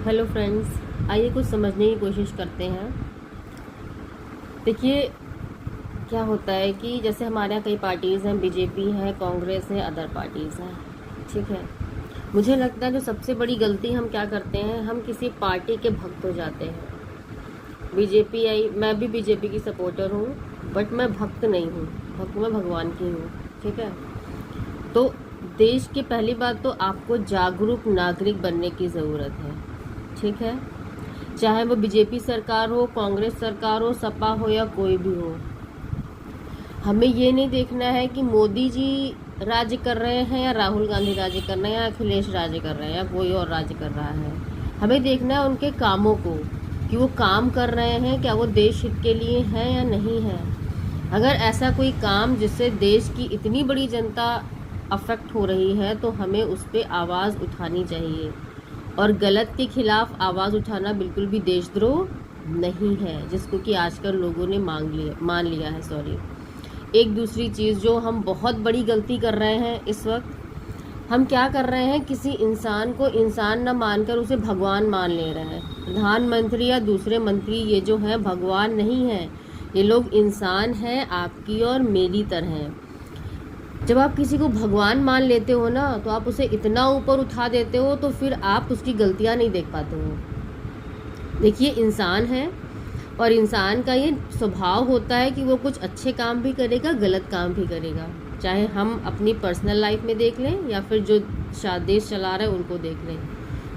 Hello friends, आइए कुछ समझने की कोशिश करते हैं। देखिए, क्या होता है कि जैसे हमारे यहाँ कई पार्टीज़ हैं, बीजेपी है, कांग्रेस है, अदर पार्टीज़ हैं। ठीक है, मुझे लगता है जो सबसे बड़ी गलती हम क्या करते हैं, हम किसी पार्टी के भक्त हो जाते हैं। बीजेपी आई, मैं भी बीजेपी की सपोर्टर हूँ, बट मैं भक्त नहीं हूँ। भक्त मैं भगवान की हूँ। ठीक है, तो देश की पहली बात तो आपको जागरूक नागरिक बनने की ज़रूरत है। ठीक है, चाहे वो बीजेपी सरकार हो, कांग्रेस सरकार हो, सपा हो या कोई भी हो, हमें ये नहीं देखना है कि मोदी जी राज्य कर रहे हैं या राहुल गांधी राज्य कर रहे हैं या अखिलेश राज्य कर रहे हैं या कोई और राज्य कर रहा है। हमें देखना है उनके कामों को, कि वो काम कर रहे हैं, क्या वो देश हित के लिए हैं या नहीं है। अगर ऐसा कोई काम जिससे देश की इतनी बड़ी जनता अफेक्ट हो रही है तो हमें उस पर आवाज़ उठानी चाहिए। और गलत के खिलाफ आवाज़ उठाना बिल्कुल भी देशद्रोह नहीं है, जिसको कि आजकल लोगों ने मान लिया है। सॉरी, एक दूसरी चीज़ जो हम बहुत बड़ी गलती कर रहे हैं इस वक्त, हम क्या कर रहे हैं, किसी इंसान को इंसान न मानकर उसे भगवान मान ले रहे हैं। प्रधानमंत्री या दूसरे मंत्री ये जो हैं भगवान नहीं है, ये लोग इंसान हैं, आपकी और मेरी तरह। जब आप किसी को भगवान मान लेते हो ना, तो आप उसे इतना ऊपर उठा देते हो तो फिर आप उसकी गलतियां नहीं देख पाते हो। देखिए, इंसान है और इंसान का ये स्वभाव होता है कि वो कुछ अच्छे काम भी करेगा, गलत काम भी करेगा। चाहे हम अपनी पर्सनल लाइफ में देख लें या फिर जो देश चला रहे हैं उनको देख लें।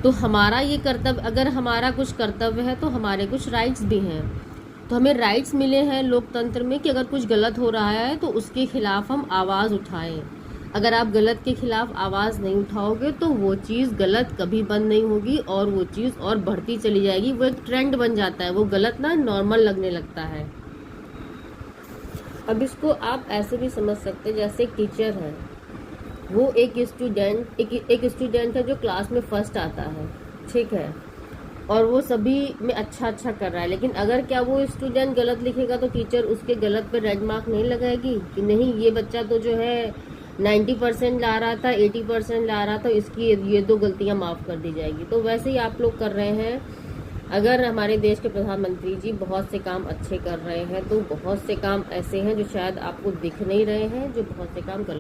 तो हमारा ये कर्तव्य, अगर हमारा कुछ कर्तव्य है तो हमारे कुछ राइट्स भी हैं। तो हमें राइट्स मिले हैं लोकतंत्र में कि अगर कुछ गलत हो रहा है तो उसके खिलाफ हम आवाज़ उठाएं। अगर आप गलत के खिलाफ आवाज़ नहीं उठाओगे तो वो चीज़ गलत कभी बंद नहीं होगी और वो चीज़ और बढ़ती चली जाएगी। वो एक ट्रेंड बन जाता है, वो गलत ना नॉर्मल लगने लगता है। अब इसको आप ऐसे भी समझ सकते हैं, जैसे एक टीचर है, वो एक स्टूडेंट है जो क्लास में फर्स्ट आता है। ठीक है, और वो सभी में अच्छा कर रहा है, लेकिन अगर क्या वो स्टूडेंट गलत लिखेगा तो टीचर उसके गलत पे रेड मार्क नहीं लगाएगी कि नहीं, ये बच्चा तो जो है 90% ला रहा था, 80% ला रहा था, इसकी ये दो गलतियां माफ़ कर दी जाएगी। तो वैसे ही आप लोग कर रहे हैं। अगर हमारे देश के प्रधानमंत्री जी बहुत से काम अच्छे कर रहे हैं तो बहुत से काम ऐसे हैं जो शायद आपको दिख नहीं रहे हैं, जो बहुत से काम गलत